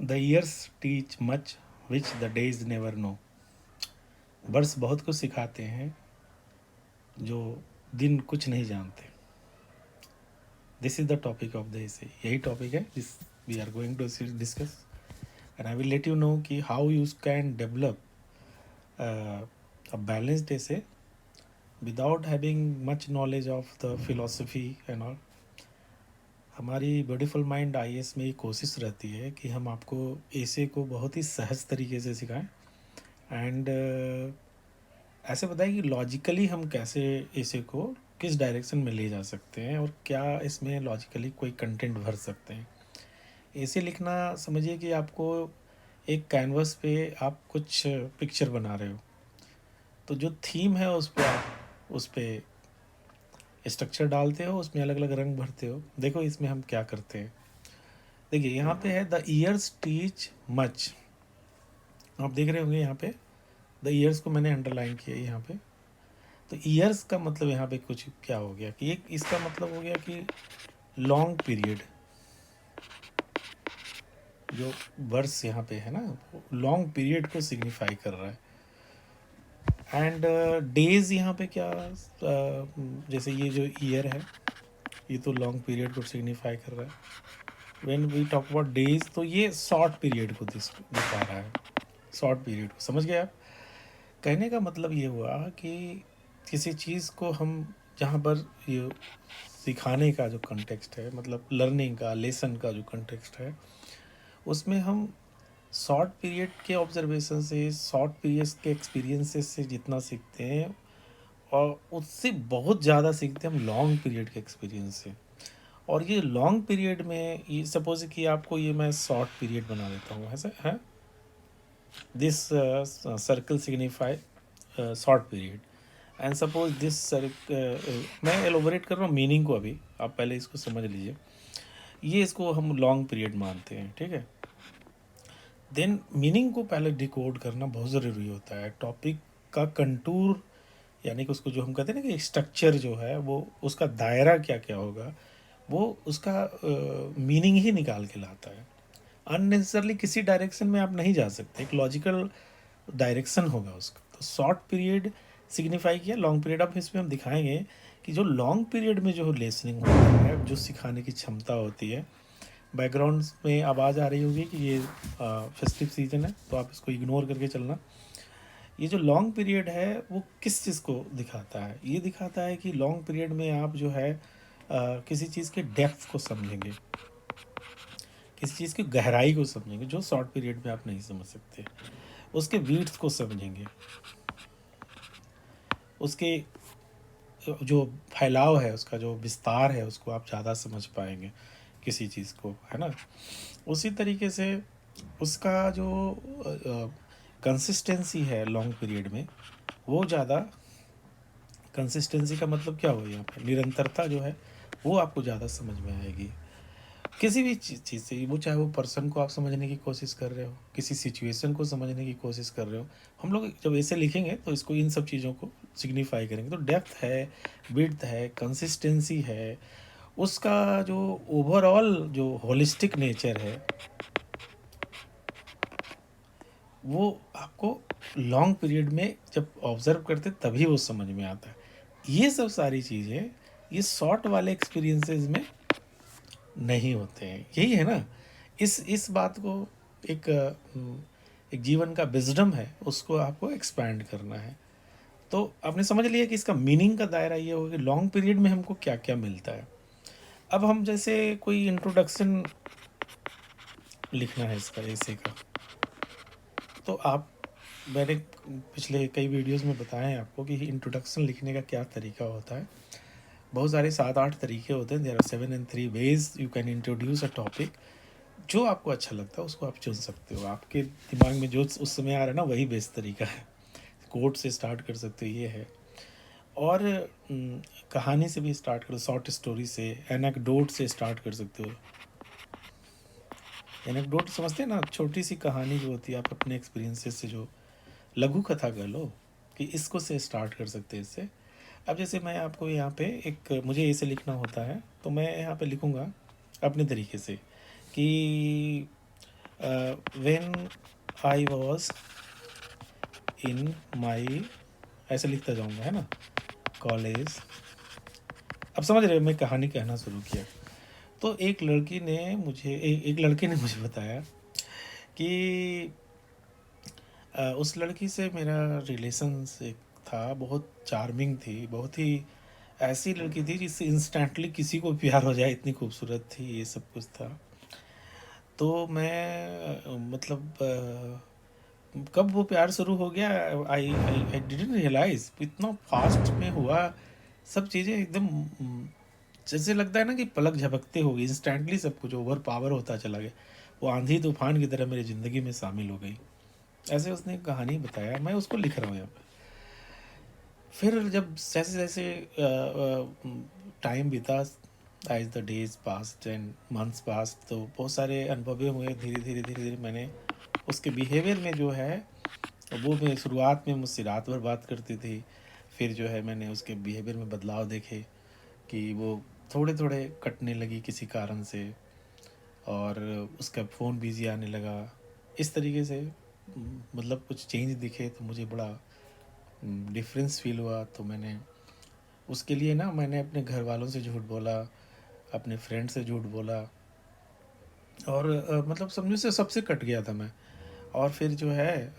The years teach much which the days never know. वर्ष बहुत कुछ सिखाते हैं जो दिन कुछ नहीं जानते। This is the topic of the essay, यही टॉपिक है this we are going to discuss. And I will let you know कि how you can develop a balanced essay without having much knowledge of the philosophy and all. हमारी Beautiful Mind IAS में ये कोशिश रहती है कि हम आपको एसे को बहुत ही सहज तरीके से सिखाएं एंड ऐसे बताएं कि लॉजिकली हम कैसे एसे को किस डायरेक्शन में ले जा सकते हैं और क्या इसमें लॉजिकली कोई कंटेंट भर सकते हैं। एसे लिखना समझिए कि आपको एक कैनवस पे आप कुछ पिक्चर बना रहे हो, तो जो थीम है उस पर आप उस पर स्ट्रक्चर डालते हो, उसमें अलग अलग रंग भरते हो। देखो इसमें हम क्या करते हैं। देखिए यहाँ पे है द ईयर्स टीच मच। आप देख रहे होंगे यहाँ पे द ईयर्स को मैंने अंडरलाइन किया है यहाँ पे। तो ईयर्स का मतलब यहाँ पे कुछ क्या हो गया कि एक इसका मतलब हो गया कि लॉन्ग पीरियड। जो वर्ष यहाँ पे है ना, लॉन्ग पीरियड को सिग्निफाई कर रहा है। एंड डेज यहाँ पे क्या जैसे ये जो ईयर है ये तो लॉन्ग पीरियड को सिग्निफाई कर रहा है। When we talk about days तो ये शॉर्ट पीरियड को दिखा रहा है। शॉर्ट पीरियड को समझ गए आप। कहने का मतलब ये हुआ कि किसी चीज़ को हम जहाँ पर ये सिखाने का जो कंटेक्स्ट है, मतलब लर्निंग का लेसन का जो कंटेक्स्ट है, उसमें हम शॉर्ट पीरियड के ऑब्जर्वेशन से, शॉर्ट पीरियड के एक्सपीरियंसेस से जितना सीखते हैं और उससे बहुत ज़्यादा सीखते हैं हम लॉन्ग पीरियड के एक्सपीरियंस से। और ये लॉन्ग पीरियड में ये सपोज कि आपको ये मैं शॉर्ट पीरियड बना देता हूँ ऐसे है। This circle signify short period and suppose this मैं एलोबरेट कर रहा हूँ मीनिंग को, अभी आप पहले इसको समझ लीजिए। ये इसको हम लॉन्ग पीरियड मानते हैं, ठीक है। देन मीनिंग को पहले डिकोड करना बहुत ज़रूरी होता है। टॉपिक का कंटूर यानी कि उसको जो हम कहते हैं ना कि स्ट्रक्चर जो है वो उसका दायरा क्या क्या होगा, वो उसका मीनिंग ही निकाल के लाता है। अननेसेसरली किसी डायरेक्शन में आप नहीं जा सकते, एक लॉजिकल डायरेक्शन होगा उसका। तो शॉर्ट पीरियड सिग्निफाई किया, लॉन्ग पीरियड। अब इसमें हम दिखाएंगे कि जो लॉन्ग पीरियड में जो लेसनिंग होता है, जो सिखाने की क्षमता होती है। बैकग्राउंड में आवाज़ आ रही होगी कि ये फेस्टिव सीजन है, तो आप इसको इग्नोर करके चलना। ये जो लॉन्ग पीरियड है वो किस चीज़ को दिखाता है, ये दिखाता है कि लॉन्ग पीरियड में आप जो है किसी चीज़ के डेप्थ को समझेंगे, किसी चीज़ की गहराई को समझेंगे जो शॉर्ट पीरियड में आप नहीं समझ सकते। उसके वीड्स को समझेंगे, उसके जो फैलाव है, उसका जो विस्तार है, उसको आप ज़्यादा समझ पाएंगे किसी चीज़ को, है ना। उसी तरीके से उसका जो कंसिस्टेंसी है लॉन्ग पीरियड में, वो ज़्यादा, कंसिस्टेंसी का मतलब क्या हो यहाँ पे, निरंतरता जो है वो आपको ज़्यादा समझ में आएगी किसी भी चीज़ से। वो चाहे वो पर्सन को आप समझने की कोशिश कर रहे हो, किसी सिचुएशन को समझने की कोशिश कर रहे हो। हम लोग जब ऐसे लिखेंगे तो इसको इन सब चीज़ों को सिग्निफाई करेंगे। तो डेप्थ है, विड्थ है, कंसिस्टेंसी है, उसका जो ओवरऑल जो होलिस्टिक नेचर है, वो आपको लॉन्ग पीरियड में जब ऑब्जर्व करते तभी वो समझ में आता है। ये सब सारी चीज़ें ये शॉर्ट वाले एक्सपीरियंसेस में नहीं होते हैं। यही है ना, इस बात को एक एक जीवन का विजडम है, उसको आपको एक्सपैंड करना है। तो आपने समझ लिया कि इसका मीनिंग का दायरा ये होगा कि लॉन्ग पीरियड में हमको क्या क्या मिलता है। अब हम जैसे कोई इंट्रोडक्शन लिखना है इसका ऐसे का, तो आप, मैंने पिछले कई वीडियोस में बताया है आपको कि इंट्रोडक्शन लिखने का क्या तरीका होता है। बहुत सारे 7-8 तरीके होते हैं। There are 7 and 3 ways you can introduce a topic. जो आपको अच्छा लगता है उसको आप चुन सकते हो। आपके दिमाग में जो उस समय आ रहा है ना, वही बेस्ट तरीका है। कोट से स्टार्ट कर सकते हो, ये है। और कहानी से भी स्टार्ट करो, शॉर्ट स्टोरी से, एनेक्डोट से स्टार्ट कर सकते हो। एनेक्डोट समझते हैं ना, छोटी सी कहानी जो होती है, आप अपने एक्सपीरियंसेस से जो लघु कथा कह लो, कि इसको से स्टार्ट कर सकते हैं इससे। अब जैसे मैं आपको यहाँ पे एक, मुझे ऐसे लिखना होता है तो मैं यहाँ पे लिखूँगा अपने तरीके से कि व्हेन आई वाज इन माई, ऐसे लिखता जाऊंगा है ना, कॉलेज। अब समझ रहे हो, मैं कहानी कहना शुरू किया। तो एक लड़की ने मुझे एक लड़के ने मुझे बताया कि उस लड़की से मेरा रिलेशनशिप था, बहुत चार्मिंग थी, बहुत ही ऐसी लड़की थी जिससे इंस्टेंटली किसी को प्यार हो जाए, इतनी खूबसूरत थी, ये सब कुछ था। तो मैं मतलब कब वो प्यार शुरू हो गया, आई आई आई डिडंट रियलाइज इतना फास्ट में हुआ। सब चीज़ें एकदम जैसे लगता है ना कि पलक झपकते हो गई, इंस्टेंटली सब कुछ ओवर पावर होता चला गया। वो आंधी तूफान की तरह मेरी ज़िंदगी में शामिल हो गई। ऐसे उसने एक कहानी बताया, मैं उसको लिख रहा हूँ यहाँ पे। फिर जब जैसे जैसे टाइम बीता, as the days passed and months passed, तो बहुत सारे अनुभव हुए। धीरे धीरे धीरे धीरे मैंने उसके बिहेवियर में जो है, वो मैं शुरुआत में मुझसे रात भर बात करती थी। फिर जो है मैंने उसके बिहेवियर में बदलाव देखे कि वो थोड़े थोड़े कटने लगी किसी कारण से, और उसका फ़ोन बिजी आने लगा। इस तरीके से मतलब कुछ चेंज दिखे तो मुझे बड़ा डिफरेंस फील हुआ। तो मैंने उसके लिए ना, मैंने अपने घर वालों से झूठ बोला, अपने फ्रेंड से झूठ बोला, और मतलब समझो से सबसे कट गया था मैं। और फिर जो है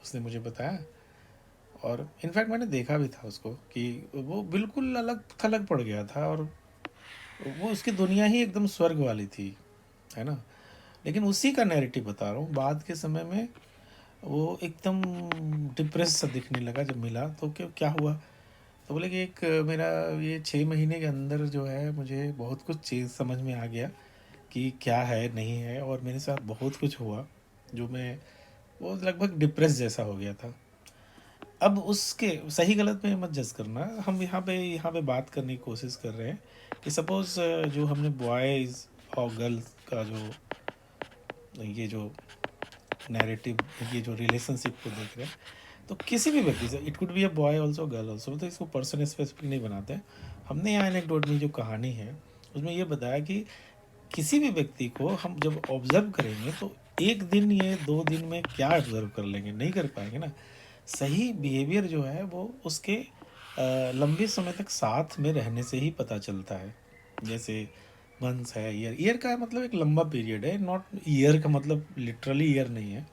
उसने मुझे बताया, और इनफैक्ट मैंने देखा भी था उसको कि वो बिल्कुल अलग थलग पड़ गया था, और वो उसकी दुनिया ही एकदम स्वर्ग वाली थी, है ना। लेकिन उसी का नैरेटिव बता रहा हूँ, बाद के समय में वो एकदम डिप्रेस सा दिखने लगा जब मिला। तो क्या क्या हुआ, तो बोले कि एक मेरा ये 6 महीने के अंदर जो है मुझे बहुत कुछ चीज़ समझ में आ गया कि क्या है नहीं है, और मेरे साथ बहुत कुछ हुआ जो मैं, वो लगभग डिप्रेस जैसा हो गया था। अब उसके सही गलत में मत जज करना, हम यहाँ पे बात करने की कोशिश कर रहे हैं कि सपोज़ जो हमने बॉयज़ और गर्ल्स का जो ये जो नैरेटिव, ये जो रिलेशनशिप को देख रहे हैं, तो किसी भी व्यक्ति से, it could be a boy also girl also, तो इसको पर्सन स्पेसिफिक नहीं बनाते हैं। हमने यहाँ एनेक्डोट में जो कहानी है उसमें ये बताया कि किसी भी व्यक्ति को हम जब ऑब्जर्व करेंगे तो एक दिन ये 2 दिन में क्या ऑब्जर्व कर लेंगे, नहीं कर पाएंगे ना। सही बिहेवियर जो है वो उसके लंबे समय तक साथ में रहने से ही पता चलता है। जैसे मंथ्स है, ईयर का मतलब एक लंबा पीरियड है, नॉट ईयर का मतलब लिटरली ईयर नहीं है।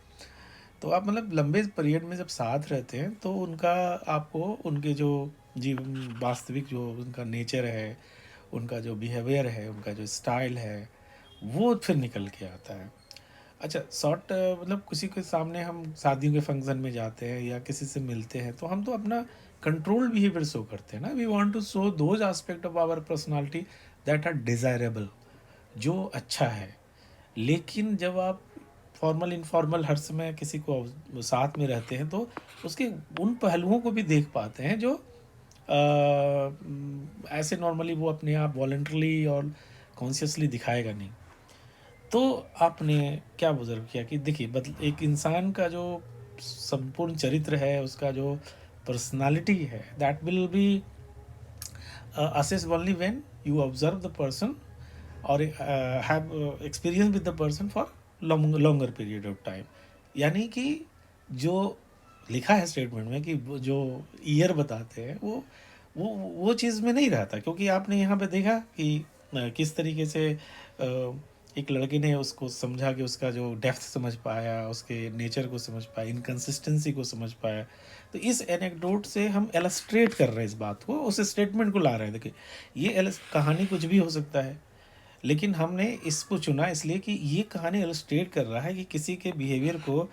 तो आप मतलब लंबे पीरियड में जब साथ रहते हैं तो उनका, आपको उनके जो जीवन वास्तविक जो उनका नेचर है, उनका जो बिहेवियर है, उनका जो स्टाइल है, वो फिर निकल के आता है। अच्छा, शॉर्ट मतलब किसी के सामने हम शादियों के फंक्शन में जाते हैं या किसी से मिलते हैं तो हम तो अपना कंट्रोल बिहेवियर शो करते हैं ना। We want to show those aspect of our personality that are desirable, जो अच्छा है। लेकिन जब आप फॉर्मल इनफॉर्मल हर समय किसी को साथ में रहते हैं तो उसके उन पहलुओं को भी देख पाते हैं जो ऐसे नॉर्मली वो अपने आप वॉलेंटरली और कॉन्शियसली दिखाएगा नहीं। तो आपने क्या ऑब्जर्व किया कि देखिए, बदल एक इंसान का जो संपूर्ण चरित्र है, उसका जो पर्सनालिटी है, that will be assessed only when you observe the person or have experience with the person for longer period of time। यानी कि जो लिखा है स्टेटमेंट में कि जो ईयर बताते हैं वो चीज़ में नहीं रहता, क्योंकि आपने यहाँ पे देखा कि किस तरीके से एक लड़के ने उसको समझा कि उसका जो डेप्थ समझ पाया, उसके नेचर को समझ पाया, इनकन्सिस्टेंसी को समझ पाया। तो इस एनेक्डोट से हम एलस्ट्रेट कर रहे हैं इस बात को, उस स्टेटमेंट को ला रहे हैं। देखिए, ये कहानी कुछ भी हो सकता है, लेकिन हमने इसको चुना इसलिए कि ये कहानी इलस्ट्रेट कर रहा है कि किसी के बिहेवियर को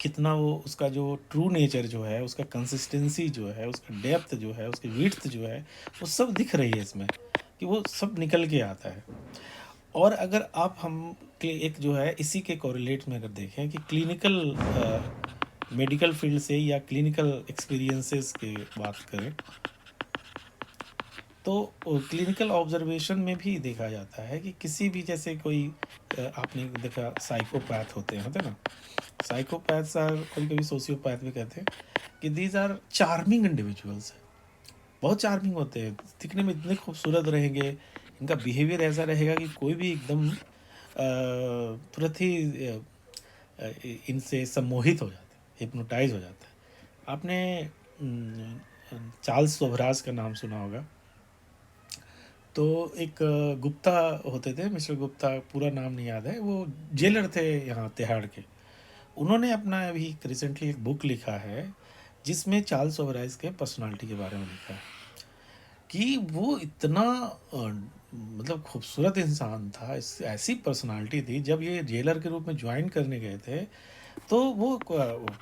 कितना, वो उसका जो ट्रू नेचर जो है, उसका कंसिस्टेंसी जो है, उसका डेप्थ जो है, उसकी विड्थ जो है, वो सब दिख रही है इसमें, कि वो सब निकल के आता है। और अगर आप हम एक जो है इसी के कोरिलेट में अगर देखें कि क्लिनिकल मेडिकल फील्ड से या क्लिनिकल एक्सपीरियंसेस की बात करें, तो क्लिनिकल ऑब्जर्वेशन में भी देखा जाता है कि किसी भी, जैसे कोई आपने देखा साइकोपैथ होते हैं ना, साइकोपैथ्स आर, कभी कभी सोशियोपैथ भी कहते हैं कि दीज आर चार्मिंग इंडिविजुअल्स। बहुत चार्मिंग होते हैं, दिखने में इतने खूबसूरत रहेंगे, इनका बिहेवियर ऐसा रहेगा कि कोई भी एकदम तुरंत ही इनसे सम्मोहित हो जाता है, हिप्नोटाइज हो जाता है। आपने चार्ल्स सोबराज का नाम सुना होगा। तो एक गुप्ता होते थे, मिस्टर गुप्ता, पूरा नाम नहीं याद है, वो जेलर थे यहाँ तिहाड़ के। उन्होंने अपना अभी रिसेंटली एक बुक लिखा है जिसमें चार्ल्स सोबराज के पर्सनालिटी के बारे में लिखा है कि वो इतना मतलब खूबसूरत इंसान था, ऐसी पर्सनालिटी थी। जब ये जेलर के रूप में ज्वाइन करने गए थे तो वो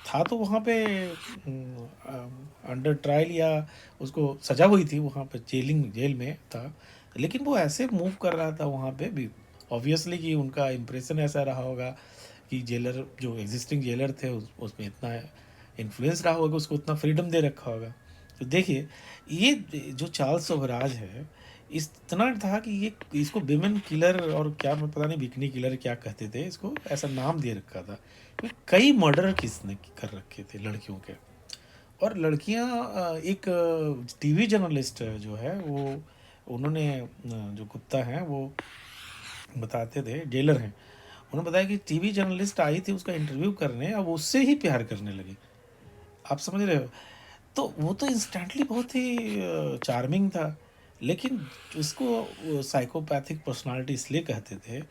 था तो वहाँ पे अंडर ट्रायल, या उसको सजा हुई थी वहाँ पे, जेल में था। लेकिन वो ऐसे मूव कर रहा था वहाँ पे भी, ऑब्वियसली कि उनका इम्प्रेशन ऐसा रहा होगा कि जेलर जो एग्जिस्टिंग जेलर थे उसमें इतना इन्फ्लुएंस रहा होगा, उसको उतना फ्रीडम दे रखा होगा। तो देखिए, ये जो चार्ल्स सोबराज है, इतना था कि ये इसको विमेन किलर, और क्या मैं पता नहीं बिकनी किलर क्या कहते थे इसको, ऐसा नाम दे रखा था। कई मर्डर किसने कर रखे थे लड़कियों के। और लड़कियां एक टीवी जर्नलिस्ट जो है वो, उन्होंने जो गुप्ता हैं वो बताते थे, जेलर हैं, उन्होंने बताया कि टीवी जर्नलिस्ट आई थी उसका इंटरव्यू करने, अब उससे ही प्यार करने लगी। आप समझ रहे हो? तो वो तो इंस्टेंटली बहुत ही चार्मिंग था। लेकिन उसको साइकोपैथिक पर्सनालिटी इसलिए कहते थे,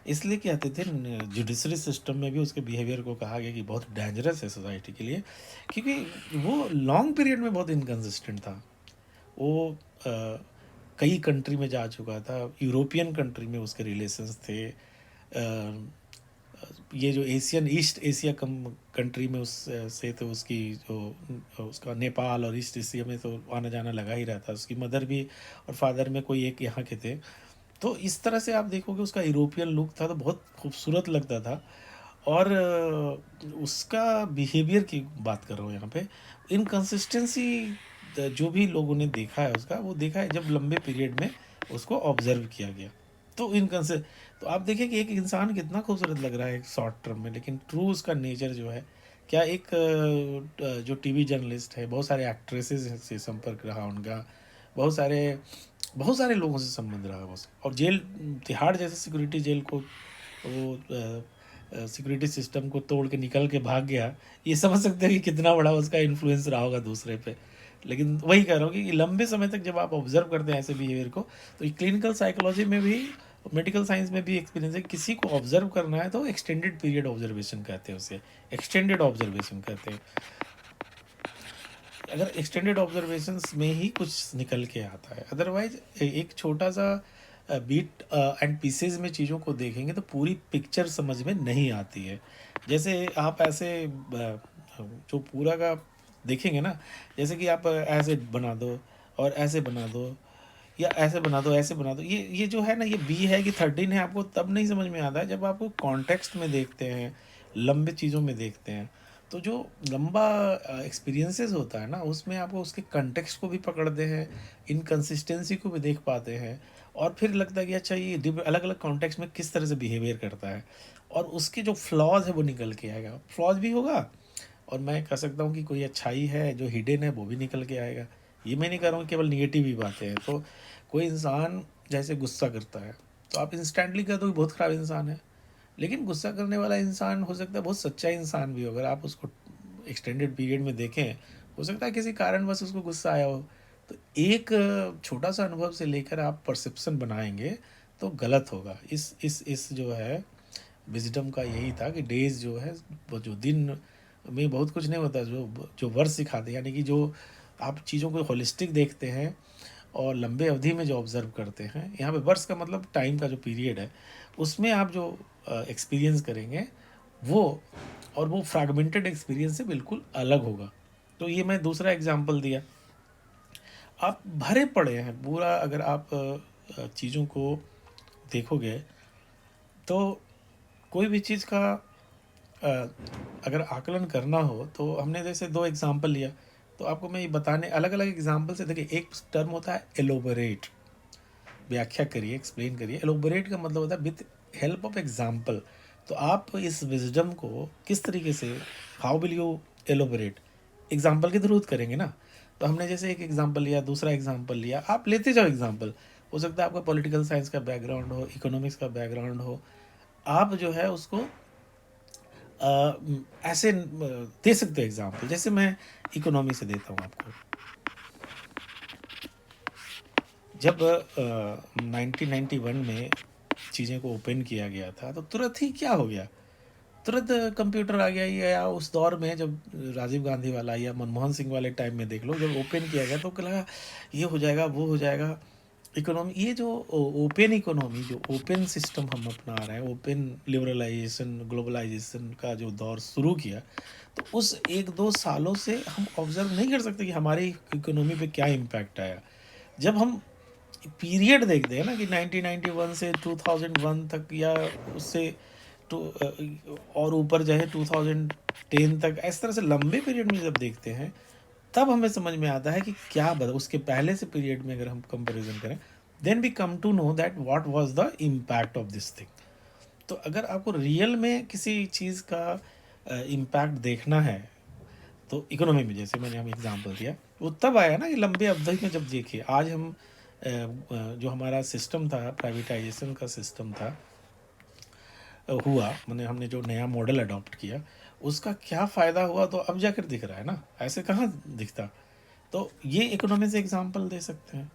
इसलिए कहते थे, जुडिशरी सिस्टम में भी उसके बिहेवियर को कहा गया कि बहुत डेंजरस है सोसाइटी के लिए, क्योंकि वो लॉन्ग पीरियड में बहुत इनकन्सिस्टेंट था। वो कई कंट्री में जा चुका था, यूरोपियन कंट्री में उसके रिलेशंस थे। ये जो एशियन, ईस्ट एशिया कम कंट्री में उस से तो उसकी जो उसका नेपाल और ईस्ट एशिया में तो आना जाना लगा ही रहता। उसकी मदर भी और फादर में कोई एक यहाँ के थे। तो इस तरह से आप देखोगे उसका यूरोपियन लुक था, तो बहुत खूबसूरत लगता था। और उसका बिहेवियर की बात कर रहा हूँ यहाँ पे, इनकन्सिस्टेंसी जो भी लोगों ने देखा है उसका, वो देखा है जब लंबे पीरियड में उसको ऑब्जर्व किया गया। तो इनकन्से तो आप देखिए कि एक इंसान कितना खूबसूरत लग रहा है एक शॉर्ट टर्म में, लेकिन ट्रू उसका नेचर जो है क्या। एक जो टीवी जर्नलिस्ट है, बहुत सारे एक्ट्रेसेस से संपर्क रहा उनका, बहुत सारे लोगों से संबंध रहा बस। और जेल, तिहाड़ जैसे सिक्योरिटी जेल को वो सिक्योरिटी सिस्टम को तोड़ के निकल के भाग गया, ये समझ सकते हैं कि कितना बड़ा उसका इन्फ्लुएंस रहा होगा दूसरे पे। लेकिन वही कह रहा हूँ कि लंबे समय तक जब आप ऑब्जर्व करते हैं ऐसे बिहेवियर को, तो क्लिनिकल साइकोलॉजी में भी, मेडिकल साइंस में भी एक्सपीरियंस है। किसी को ऑब्जर्व करना है तो एक्सटेंडेड पीरियड ऑब्जर्वेशन कहते हैं उसे, एक्सटेंडेड ऑब्जर्वेशन कहते हैं। अगर एक्सटेंडेड ऑब्जर्वेशंस में ही कुछ निकल के आता है, अदरवाइज एक छोटा सा बीट एंड पीसेज में चीज़ों को देखेंगे तो पूरी पिक्चर समझ में नहीं आती है। जैसे आप ऐसे जो पूरा का देखेंगे ना, जैसे कि आप ऐसे बना दो और ऐसे बना दो, या ऐसे बना दो ऐसे बना दो, ये जो है ना, ये बी है कि 13 है, आपको तब नहीं समझ में आता है जब आपको कॉन्टेक्स्ट में देखते हैं, लंबे चीज़ों में देखते हैं। तो जो लंबा एक्सपीरियंसेस होता है ना, उसमें आपको उसके कंटेक्स्ट को भी पकड़ते हैं, इनकन्सिस्टेंसी को भी देख पाते हैं, और फिर लगता है कि अच्छा ये अलग अलग कॉन्टेक्स्ट में किस तरह से बिहेवियर करता है, और उसके जो फ्लॉज है वो निकल के आएगा। फ्लॉज भी होगा, और मैं कह सकता हूँ कि कोई अच्छाई है जो हिडन है वो भी निकल के आएगा। ये मैं नहीं कह रहा हूँ केवल निगेटिव ही बातें हैं। तो कोई इंसान जैसे गुस्सा करता है तो आप इंस्टेंटली कह दो कि बहुत ख़राब इंसान है, लेकिन गुस्सा करने वाला इंसान हो सकता है बहुत सच्चा इंसान भी हो। अगर आप उसको एक्सटेंडेड पीरियड में देखें, हो सकता है किसी कारणवश उसको गुस्सा आया हो। तो एक छोटा सा अनुभव से लेकर आप परसेप्शन बनाएंगे तो गलत होगा। इस जो है विजडम का यही था कि डेज जो है, वो जो दिन में बहुत कुछ नहीं होता, जो जो वर्ष सिखाते हैं, यानी कि जो आप चीज़ों को होलिस्टिक देखते हैं और लंबे अवधि में जो ऑब्जर्व करते हैं। यहाँ पे वर्ष का मतलब टाइम का जो पीरियड है, उसमें आप जो एक्सपीरियंस करेंगे वो, और वो फ्रैगमेंटेड एक्सपीरियंस से बिल्कुल अलग होगा। तो ये मैं दूसरा एग्जांपल दिया। आप भरे पड़े हैं पूरा, अगर आप चीज़ों को देखोगे तो कोई भी चीज़ का अ, अगर आकलन करना हो, तो हमने जैसे दो एग्जांपल लिया, तो आपको मैं ये बताने अलग अलग एग्जांपल से, देखिए एक टर्म होता है एलोबरेट, व्याख्या करिए, एक्सप्लेन करिए। एलोबरेट का मतलब होता है विथ हेल्प ऑफ एग्जांपल। तो आप इस विजडम को किस तरीके से, how will you elaborate, example के थ्रू करेंगे ना। तो हमने जैसे एक एग्जांपल लिया, दूसरा एग्जांपल लिया, आप लेते जाओ एग्जांपल। हो सकता है आपका पॉलिटिकल साइंस का बैकग्राउंड हो, इकोनॉमिक्स का बैकग्राउंड हो, आप जो है उसको ऐसे दे सकते हो एग्जाम्पल, जैसे मैं इकोनॉमी से देता हूँ आपको। जब 1991 में चीज़ें को ओपन किया गया था तो तुरंत ही क्या हो गया, तुरंत कंप्यूटर आ गया। ये या उस दौर में जब राजीव गांधी वाला या मनमोहन सिंह वाले टाइम में देख लो, जब ओपन किया गया तो लगा ये हो जाएगा वो हो जाएगा। इकोनॉमी, ये जो ओपन इकोनॉमी, जो ओपन सिस्टम हम अपना रहे हैं, ओपन लिबरलाइजेशन ग्लोबलाइजेशन का जो दौर शुरू किया, तो उस 1-2 सालों से हम ऑब्जर्व नहीं कर सकते कि हमारी इकोनॉमी पे क्या इम्पैक्ट आया। जब हम पीरियड देखते हैं ना कि 1991 से 2001 तक, या उससे टू और ऊपर जो है 2010 तक, इस तरह से लंबे पीरियड में जब देखते हैं, तब हमें समझ में आता है कि क्या बदला उसके पहले से पीरियड में। अगर हम कंपैरिजन करें, then we come to know that what was the impact of this thing. तो अगर आपको रियल में किसी चीज़ का इम्पैक्ट देखना है, तो इकोनॉमी में जैसे मैंने हम एग्जांपल दिया, वो तब आया ना कि लंबे अवधि में जब देखिए आज हम जो हमारा सिस्टम था, प्राइवेटाइजेशन का सिस्टम था, हुआ, मैंने हमने जो नया मॉडल अडॉप्ट किया, उसका क्या फ़ायदा हुआ तो अब जाकर दिख रहा है ना, ऐसे कहाँ दिखता। तो ये इकोनॉमी से एग्जांपल दे सकते हैं।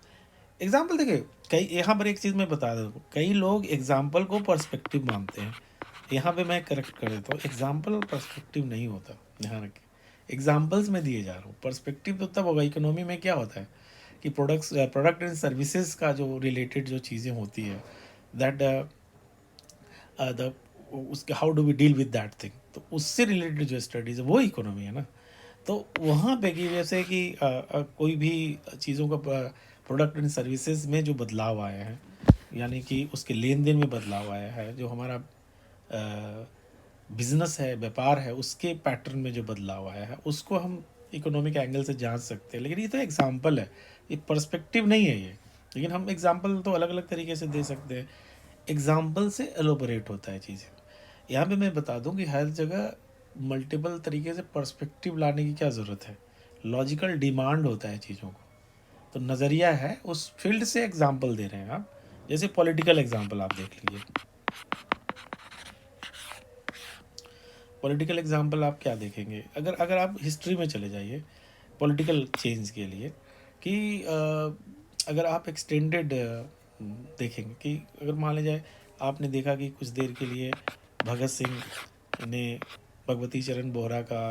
एग्जांपल देखिए, कई यहाँ पर एक चीज़ मैं बता दूँ, कई लोग एग्जांपल को पर्सपेक्टिव मानते हैं। यहाँ पे मैं करेक्ट कर देता हूँ, एग्जांपल पर्सपेक्टिव नहीं होता, ध्यान रखें। एग्जांपल्स में दिए जा रहा हूँ, पर्सपेक्टिव तो तब होगा। इकोनॉमी में क्या होता है कि प्रोडक्ट एंड सर्विसेज का जो रिलेटेड जो चीज़ें होती है, दैट द उसके how do we deal with that thing, तो उससे रिलेटेड जो स्टडीज़ है वो इकोनॉमी है ना। तो वहाँ पे कि जैसे कि कोई भी चीज़ों का प्रोडक्ट एंड सर्विसेज में जो बदलाव आया है, यानी कि उसके लेन देन में बदलाव आया है, जो हमारा बिजनेस है, व्यापार है, उसके पैटर्न में जो बदलाव आया है, उसको हम इकोनॉमिक एंगल से जांच सकते हैं। लेकिन ये तो एग्जाम्पल है, ये पर्सपेक्टिव नहीं है ये। लेकिन हम एग्जाम्पल तो अलग अलग तरीके से दे सकते हैं, एग्जाम्पल से एलोबरेट होता है चीज़ें। यहाँ पे मैं बता दूं कि हर जगह मल्टीपल तरीके से पर्सपेक्टिव लाने की क्या ज़रूरत है, लॉजिकल डिमांड होता है चीज़ों को। तो नज़रिया है, उस फील्ड से एग्जाम्पल दे रहे हैं आप। जैसे पॉलिटिकल एग्जाम्पल आप देख लीजिए, पॉलिटिकल एग्जाम्पल आप क्या देखेंगे, अगर अगर आप हिस्ट्री में चले जाइए पॉलिटिकल चेंज के लिए, कि अगर आप एक्सटेंडेड देखेंगे कि अगर मान लिया जाए, आपने देखा कि कुछ देर के लिए भगत सिंह ने भगवती चरण बोहरा का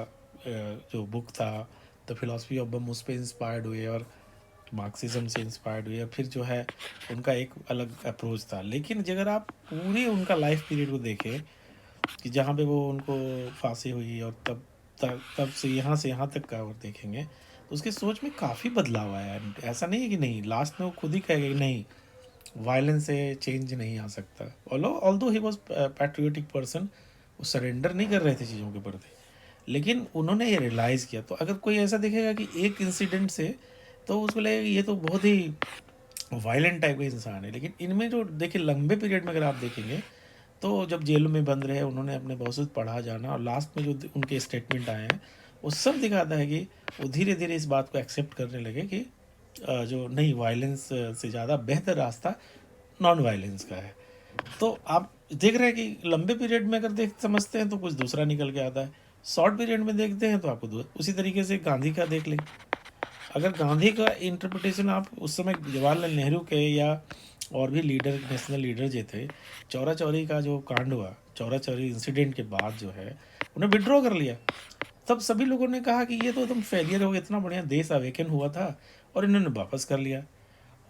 जो बुक था द फिलोसफी ऑफ बम, उस पर इंस्पायर्ड हुए और मार्क्सिज्म से इंस्पायर्ड हुए, फिर जो है उनका एक अलग अप्रोच था। लेकिन अगर आप पूरे उनका लाइफ पीरियड को देखें कि जहाँ पे वो उनको फांसी हुई, और तब से यहाँ तक का और देखेंगे, तो उसकी सोच में काफ़ी बदलाव आया है। ऐसा नहीं है कि नहीं, लास्ट में वो खुद ही कहेगा कि नहीं, वायलेंस से चेंज नहीं आ सकता। Although he was patriotic person, वो सरेंडर नहीं कर रहे थे चीज़ों के प्रति, लेकिन उन्होंने ये रियलाइज़ किया। तो अगर कोई ऐसा देखेगा कि एक इंसिडेंट से, तो उसको लगेगा कि ये तो बहुत ही वायलेंट टाइप का इंसान है। लेकिन इनमें जो देखिए लंबे पीरियड में अगर आप देखेंगे, तो जब जेलों में बंद रहे, उन्होंने अपने बहुत पढ़ा जाना, और लास्ट में जो उनके स्टेटमेंट आए हैं, वो सब दिखाता है कि वो धीरे धीरे इस बात को एक्सेप्ट करने लगे कि जो नहीं, वायलेंस से ज़्यादा बेहतर रास्ता नॉन वायलेंस का है। तो आप देख रहे हैं कि लंबे पीरियड में अगर देख समझते हैं तो कुछ दूसरा निकल के आता है, शॉर्ट पीरियड में देखते हैं तो आपको उसी तरीके से गांधी का देख लें। अगर गांधी का इंटरप्रिटेशन आप उस समय जवाहरलाल नेहरू के या और भी लीडर, नेशनल लीडर जो थे, चौरा चौरी का जो कांड हुआ, चौरा चौरी इंसिडेंट के बाद जो है उन्हें विड्रॉ कर लिया। तब सभी लोगों ने कहा कि ये तो एकदम फेलियर हो गया, इतना बढ़िया देश अवेकन हुआ था, और इन्होंने वापस कर लिया।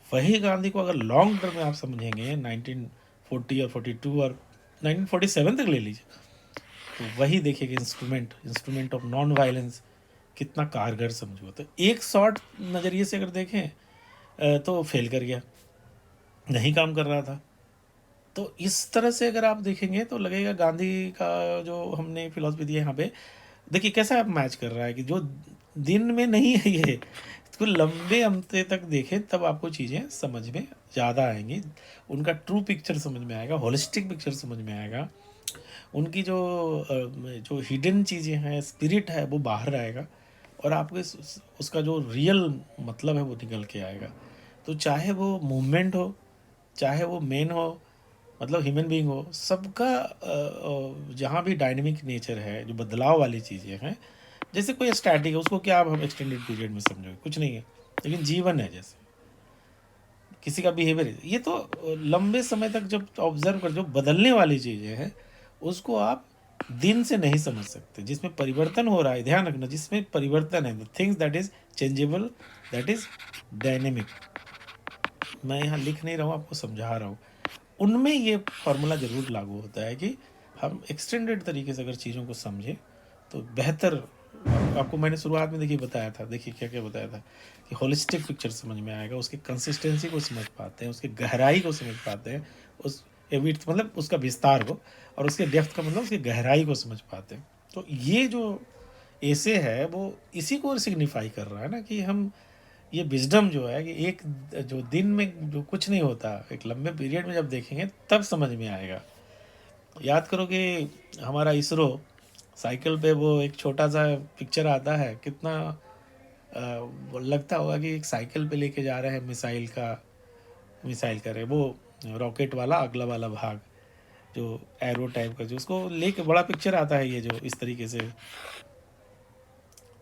वही गांधी को अगर लॉन्ग टर्म में आप समझेंगे, 1940 और 42 और 1947 तक ले लीजिए, तो वही देखिए कि इंस्ट्रूमेंट ऑफ नॉन वायलेंस कितना कारगर समझो। तो एक शॉर्ट नज़रिए से अगर देखें तो फेल कर गया, नहीं काम कर रहा था। तो इस तरह से अगर आप देखेंगे तो लगेगा गांधी का जो हमने फिलॉसफी दी है यहाँ पे, देखिए कैसा आप मैच कर रहा है कि जो दिन में नहीं है ये, इसको लंबे अमते तक देखें तब आपको चीज़ें समझ में ज़्यादा आएंगी, उनका ट्रू पिक्चर समझ में आएगा, होलिस्टिक पिक्चर समझ में आएगा, उनकी जो हिडन चीज़ें हैं, स्पिरिट है, वो बाहर आएगा, और आपको उसका जो रियल मतलब है वो निकल के आएगा। तो चाहे वो मूवमेंट हो, चाहे वो मेन हो, मतलब ह्यूमन बीइंग हो, सबका जहाँ भी डायनेमिक नेचर है, जो बदलाव वाली चीज़ें हैं, जैसे कोई स्टैटिक है उसको क्या आप हम एक्सटेंडेड पीरियड में समझोगे, कुछ नहीं है। लेकिन जीवन है, जैसे किसी का बिहेवियर है, ये तो लंबे समय तक जब ऑब्जर्व कर, जो बदलने वाली चीज़ें हैं उसको आप दिन से नहीं समझ सकते। जिसमें परिवर्तन हो रहा है, ध्यान रखना, जिसमें परिवर्तन है, the things that is changeable, that is dynamic, मैं यहाँ लिख नहीं रहा हूँ, आपको समझा रहा हूँ, उनमें ये फॉर्मूला ज़रूर लागू होता है कि हम एक्सटेंडेड तरीके से अगर चीज़ों को समझें तो बेहतर। आपको मैंने शुरुआत में देखिए बताया था, देखिए क्या क्या बताया था कि होलिस्टिक पिक्चर समझ में आएगा, उसकी कंसिस्टेंसी को समझ पाते हैं, उसकी गहराई को समझ पाते हैं, उस विड्थ मतलब उसका विस्तार को, और उसके डेप्थ का मतलब उसकी गहराई को समझ पाते हैं। तो ये जो ऐसे है वो इसी को सिग्निफाई कर रहा है ना, कि हम ये विजडम जो है कि एक जो दिन में जो कुछ नहीं होता, एक लंबे पीरियड में जब देखेंगे तब समझ में आएगा। याद करो कि हमारा इसरो साइकिल पे वो एक छोटा सा पिक्चर आता है, कितना वो लगता होगा कि एक साइकिल पे लेके जा रहे हैं मिसाइल का रहे वो रॉकेट वाला अगला वाला भाग, जो एरो टाइप का, जो उसको लेके बड़ा पिक्चर आता है ये जो इस तरीके से।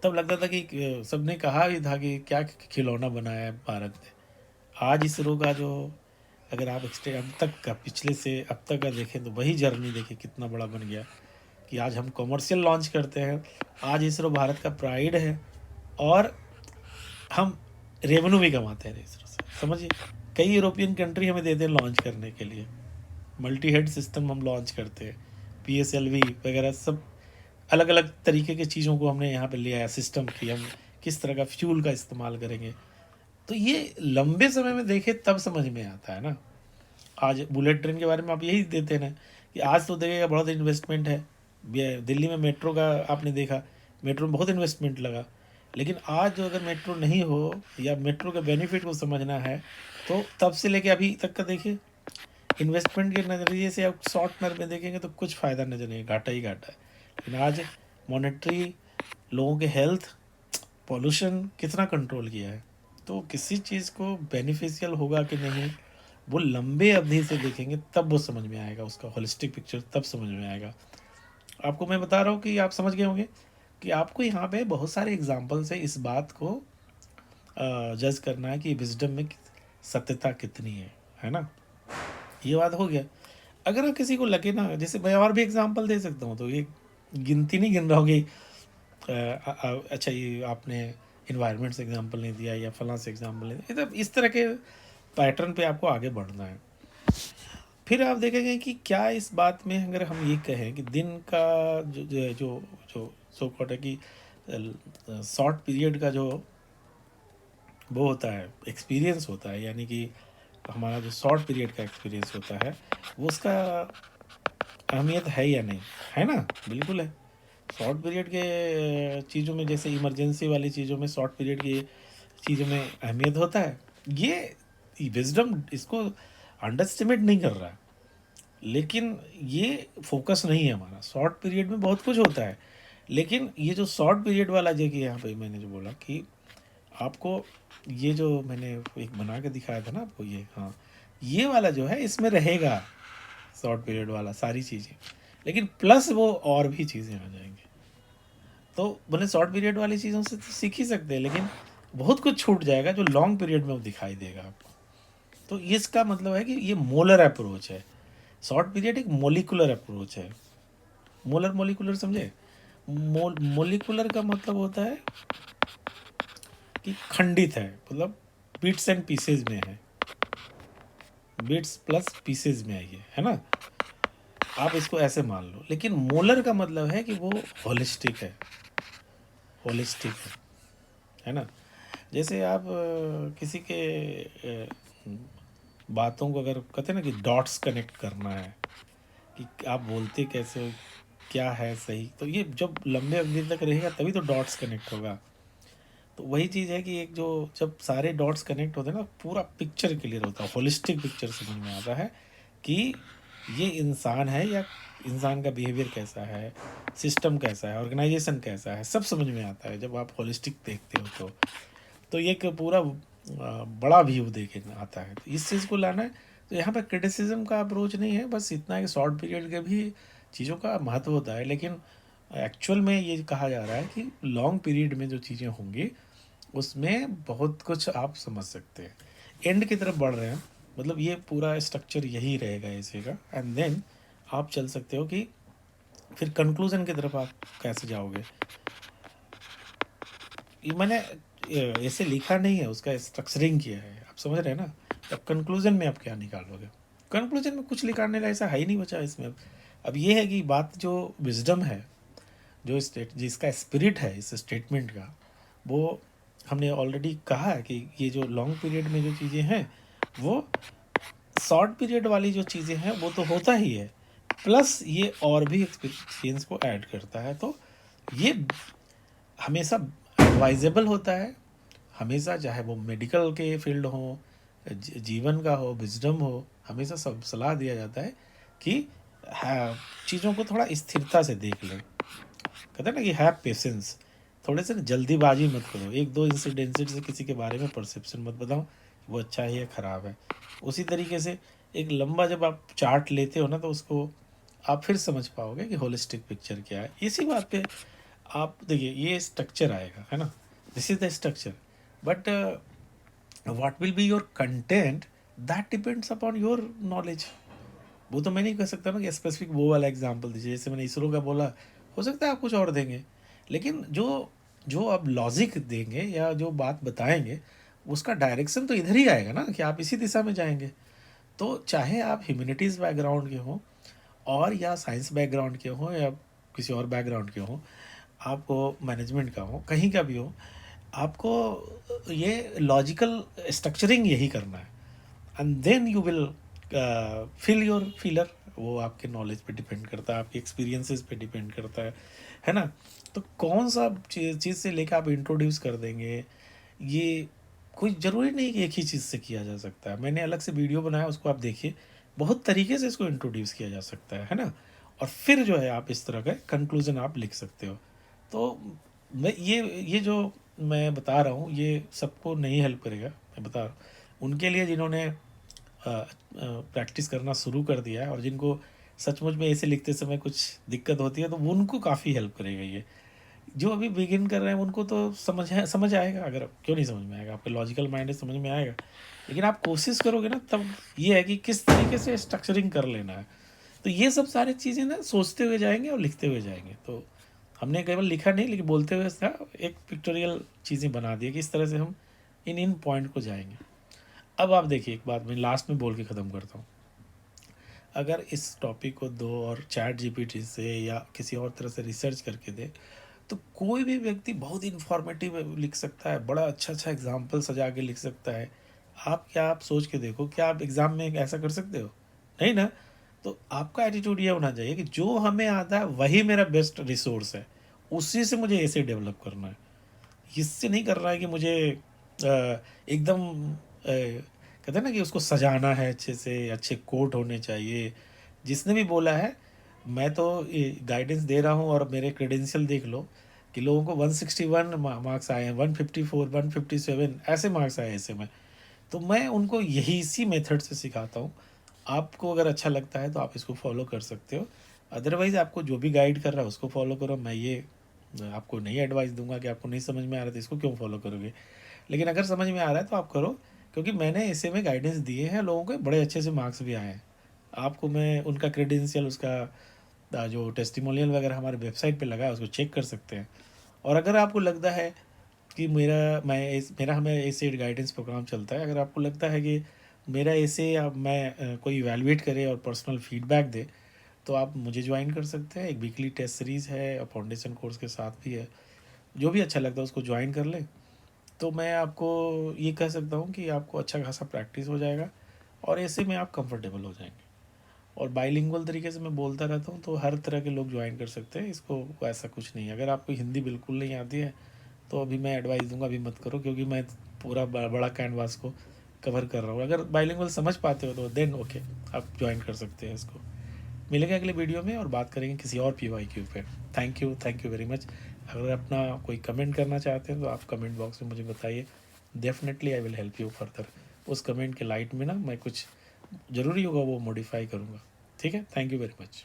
तब लगता था कि सबने कहा भी था कि क्या खिलौना बनाया है भारत ने। आज इसरो का जो, अगर आप अब तक का, पिछले से अब तक का देखें तो वही जर्नी देखिए कितना बड़ा बन गया, कि आज हम कॉमर्शियल लॉन्च करते हैं, आज इसरो भारत का प्राइड है, और हम रेवेन्यू भी कमाते हैं इसरो से, समझिए। कई यूरोपियन कंट्री हमें देते हैं लॉन्च करने के लिए, मल्टी हेड सिस्टम हम लॉन्च करते हैं, PSLV वगैरह सब अलग अलग तरीके की चीज़ों को हमने यहाँ पे ले आया सिस्टम की, हम किस तरह का फ्यूल का इस्तेमाल करेंगे। तो ये लंबे समय में देखे तब समझ में आता है ना। आज बुलेट ट्रेन के बारे में आप यही देते हैं कि आज तो देखिएगा बहुत इन्वेस्टमेंट है, दिल्ली में मेट्रो का आपने देखा, मेट्रो में बहुत इन्वेस्टमेंट लगा, लेकिन आज जो अगर मेट्रो नहीं हो या मेट्रो के बेनिफिट को समझना है तो तब से लेके अभी तक का देखिए, इन्वेस्टमेंट के नज़रिए से आप शॉर्ट टर्म में देखेंगे तो कुछ फ़ायदा नज़र नहीं, घाटा ही घाटा है। लेकिन आज मॉनेटरी, लोगों के हेल्थ, पॉल्यूशन कितना कंट्रोल किया है। तो किसी चीज़ को बेनिफिशियल होगा कि नहीं, वो लंबे अवधि से देखेंगे तब वो समझ में आएगा, उसका होलिस्टिक पिक्चर तब समझ में आएगा। आपको मैं बता रहा हूँ कि आप समझ गए होंगे कि आपको यहाँ पे बहुत सारे एग्जाम्पल से इस बात को जज करना है कि विजडम में सत्यता कितनी है ना। ये बात हो गया। अगर किसी को लगे ना, जैसे मैं और भी एग्जाम्पल दे सकता हूँ, तो ये गिनती नहीं गिन रहा हूँ कि अच्छा ये आपने इन्वायरमेंट से एग्जाम्पल नहीं दिया या फलां से एग्जाम्पल नहीं दिया, इस तरह के पैटर्न पे आपको आगे बढ़ना है। फिर आप देखेंगे कि क्या इस बात में अगर हम ये कहें कि दिन का जो जो जो, जो सो कॉल्ड है कि शॉर्ट पीरियड का जो वो होता है, एक्सपीरियंस होता है, यानी कि हमारा जो शॉर्ट पीरियड का एक्सपीरियंस होता है वो उसका अहमियत है या नहीं, है ना। बिल्कुल है। शॉर्ट पीरियड के चीज़ों में, जैसे इमरजेंसी वाली चीज़ों में शॉर्ट पीरियड की चीज़ों में अहमियत होता है। ये विजडम इसको अंडरस्टिमेट नहीं कर रहा है, लेकिन ये फोकस नहीं है हमारा। शॉर्ट पीरियड में बहुत कुछ होता है, लेकिन ये जो शॉर्ट पीरियड वाला जगह यहाँ पे मैंने जो बोला कि आपको ये जो मैंने एक बना के दिखाया था ना आपको, ये हाँ, ये वाला जो है इसमें रहेगा शॉर्ट पीरियड वाला सारी चीज़ें, लेकिन प्लस वो और भी चीज़ें आ जाएंगी। तो बोले शॉर्ट पीरियड वाली चीज़ों से तो सीख ही सकते हैं, लेकिन बहुत कुछ छूट जाएगा जो लॉन्ग पीरियड में वो दिखाई देगा आपको। तो इसका मतलब है कि ये मोलर अप्रोच है। शॉर्ट पीरियड एक मोलिकुलर अप्रोच है। मोलर मोलिकुलर समझे। मोलिकुलर का मतलब होता है कि खंडित है, मतलब बिट्स एंड पीसेज में है, बिट्स प्लस पीसेज में है ये, है ना। आप इसको ऐसे मान लो। लेकिन मोलर का मतलब है कि वो होलिस्टिक है ना। जैसे आप किसी के बातों को अगर कहते हैं ना कि डॉट्स कनेक्ट करना है, कि आप बोलते कैसे हो, क्या है सही, तो ये जब लंबे अवधि तक रहेगा तभी तो डॉट्स कनेक्ट होगा। तो वही चीज़ है कि एक जो जब सारे डॉट्स कनेक्ट होते हैं ना, पूरा पिक्चर क्लियर होता है, होलिस्टिक पिक्चर समझ में आता है कि ये इंसान है या इंसान का बिहेवियर कैसा है, सिस्टम कैसा है, ऑर्गेनाइजेशन कैसा है, सब समझ में आता है जब आप होलिस्टिक देखते हो तो ये एक पूरा बड़ा व्यू देखे आता है। तो इस चीज़ को लाना है, तो यहाँ पे क्रिटिसिज्म का अप्रोच नहीं है, बस इतना है कि शॉर्ट पीरियड के भी चीज़ों का महत्व होता है, लेकिन एक्चुअल में ये कहा जा रहा है कि लॉन्ग पीरियड में जो चीज़ें होंगी उसमें बहुत कुछ आप समझ सकते हैं। एंड की तरफ बढ़ रहे हैं, मतलब ये पूरा स्ट्रक्चर यही रहेगा ऐसे का, एंड देन आप चल सकते हो कि फिर कंक्लूजन की तरफ आप कैसे जाओगे। ये मैंने ऐसे लिखा नहीं है, उसका स्ट्रक्चरिंग किया है, आप समझ रहे हैं ना। अब कंक्लूजन में आप क्या निकालोगे, कंक्लूजन में कुछ निकालने का ऐसा है ही नहीं बचा इसमें। अब ये है कि बात जो विजडम है, जो स्टेट जिसका स्पिरिट है इस स्टेटमेंट का, वो हमने ऑलरेडी कहा है कि ये जो लॉन्ग पीरियड में जो चीज़ें हैं वो शॉर्ट पीरियड वाली जो चीज़ें हैं वो तो होता ही है, प्लस ये और भी एक्सपीरियंस को ऐड करता है। तो ये हमेशा एडवाइजेबल होता है, हमेशा, चाहे वो मेडिकल के फील्ड हो, जीवन का हो, विजडम हो, हमेशा सब सलाह दिया जाता है कि चीज़ों को थोड़ा स्थिरता से देख लें। कहते हैं ना कि हैव पेशेंस, थोड़े से ना जल्दीबाजी मत करो, एक दो इंसिडेंट से किसी के बारे में परसेप्शन मत बताओ वो अच्छा है या ख़राब है। उसी तरीके से एक लंबा जब आप चार्ट लेते हो ना तो उसको आप फिर समझ पाओगे कि होलिस्टिक पिक्चर क्या है। इसी बात पे आप देखिए, ये स्ट्रक्चर आएगा, है ना, this is the structure, but what will be your content, that depends upon your knowledge. वो तो मैं नहीं कह सकता ना कि स्पेसिफिक वो वाला एग्जांपल दीजिए, जैसे मैंने इसरो का बोला, हो सकता है आप कुछ और देंगे, लेकिन जो जो आप लॉजिक देंगे या जो बात बताएंगे उसका डायरेक्शन तो इधर ही आएगा ना, कि आप इसी दिशा में जाएंगे। तो चाहे आप ह्यूमैनिटीज़ बैकग्राउंड के हों और या साइंस बैकग्राउंड के हों या किसी और बैकग्राउंड के हों, आपको मैनेजमेंट का हो, कहीं का भी हो, आपको ये लॉजिकल स्ट्रक्चरिंग यही करना है, and then you will fill your filler. वो आपके नॉलेज पे डिपेंड करता है, आपके एक्सपीरियंसेस पे डिपेंड करता है ना। तो कौन सा चीज़ से लेकर आप इंट्रोड्यूस कर देंगे, ये कोई ज़रूरी नहीं कि एक ही चीज़ से किया जा सकता है। मैंने अलग से वीडियो बनाया, उसको आप देखिए, बहुत तरीके से इसको इंट्रोड्यूस किया जा सकता है ना। और फिर जो है आप इस तरह का कंक्लूजन आप लिख सकते हो। तो मैं ये जो मैं बता रहा हूँ ये सबको नहीं हेल्प करेगा, मैं बता रहा हूँ उनके लिए जिन्होंने प्रैक्टिस करना शुरू कर दिया है और जिनको सचमुच में ऐसे लिखते समय कुछ दिक्कत होती है, तो वो उनको काफ़ी हेल्प करेगा ये। जो अभी बिगिन कर रहे हैं उनको तो समझ आएगा, अगर क्यों नहीं समझ में आएगा, आपके लॉजिकल माइंड है, समझ में आएगा। लेकिन आप कोशिश करोगे ना, तब ये है कि किस तरीके से स्ट्रक्चरिंग कर लेना है। तो ये सब सारी चीज़ें ना सोचते हुए जाएंगे और लिखते हुए जाएंगे। तो हमने केवल लिखा नहीं, लेकिन बोलते हुए था एक पिक्टोरियल चीज़ें बना दी कि इस तरह से हम इन पॉइंट को जाएंगे। अब आप देखिए, एक बात मैं लास्ट में बोल के ख़त्म करता हूँ। अगर इस टॉपिक को दो और चैट जीपीटी से या किसी और तरह से रिसर्च करके दे, तो कोई भी व्यक्ति बहुत इन्फॉर्मेटिव लिख सकता है, बड़ा अच्छा अच्छा एग्जाम्पल सजा के लिख सकता है। आप सोच के देखो, क्या आप एग्ज़ाम में ऐसा कर सकते हो? नहीं ना। तो आपका एटीट्यूड ये होना चाहिए कि जो हमें आता है वही मेरा बेस्ट रिसोर्स है, उसी से मुझे ऐसे डेवलप करना है। इससे नहीं कर रहा है कि मुझे एकदम कहते हैं ना कि उसको सजाना है अच्छे से, अच्छे कोट होने चाहिए। जिसने भी बोला है, मैं तो गाइडेंस दे रहा हूँ और मेरे क्रेडेंशियल देख लो कि लोगों को 161 मार्क्स आए हैं, 154, 157 ऐसे मार्क्स आए ऐसे में। तो मैं उनको यही इसी मेथड से सिखाता हूँ। आपको अगर अच्छा लगता है तो आप इसको फॉलो कर सकते हो, अदरवाइज़ आपको जो भी गाइड कर रहा है उसको फॉलो करो। मैं ये आपको नहीं एडवाइस दूंगा कि आपको नहीं समझ में आ रहा है तो इसको क्यों फॉलो करोगे। लेकिन अगर समझ में आ रहा है तो आप करो, क्योंकि मैंने ऐसे में गाइडेंस दिए हैं लोगों को, बड़े अच्छे से मार्क्स भी आए हैं। आपको मैं उनका क्रेडेंशियल, उसका जो टेस्टिमोनियल वगैरह हमारे वेबसाइट पे लगा है उसको चेक कर सकते हैं। और अगर आपको लगता है कि मेरा हमें ऐसे गाइडेंस प्रोग्राम चलता है, अगर आपको लगता है कि मेरा ऐसे या मैं कोई इवैल्यूएट करे और पर्सनल फीडबैक दे, तो आप मुझे ज्वाइन कर सकते हैं। एक वीकली टेस्ट सीरीज़ है और फाउंडेशन कोर्स के साथ भी है, जो भी अच्छा लगता है उसको ज्वाइन कर लें। तो मैं आपको ये कह सकता हूँ कि आपको अच्छा खासा प्रैक्टिस हो जाएगा और ऐसे में आप कंफर्टेबल हो जाएंगे। और बाइलिंगुअल तरीके से मैं बोलता रहता हूँ, तो हर तरह के लोग ज्वाइन कर सकते हैं इसको, ऐसा कुछ नहीं है। अगर आपको हिंदी बिल्कुल नहीं आती है तो अभी मैं एडवाइस दूंगा अभी मत करो, क्योंकि मैं पूरा बड़ा कैनवास को कवर कर रहा हूँ। अगर बाइलिंगुअल समझ पाते हो तो देन ओके, आप ज्वाइन कर सकते हैं इसको। मिलेंगे अगले वीडियो में और बात करेंगे किसी और PYQ पे। Thank you very much. अगर अपना कोई कमेंट करना चाहते हैं तो आप कमेंट बॉक्स में मुझे बताइए, definitely I will help you further. उस कमेंट के लाइट में ना मैं कुछ ज़रूरी होगा वो मॉडिफाई करूँगा। ठीक है, थैंक यू वेरी मच।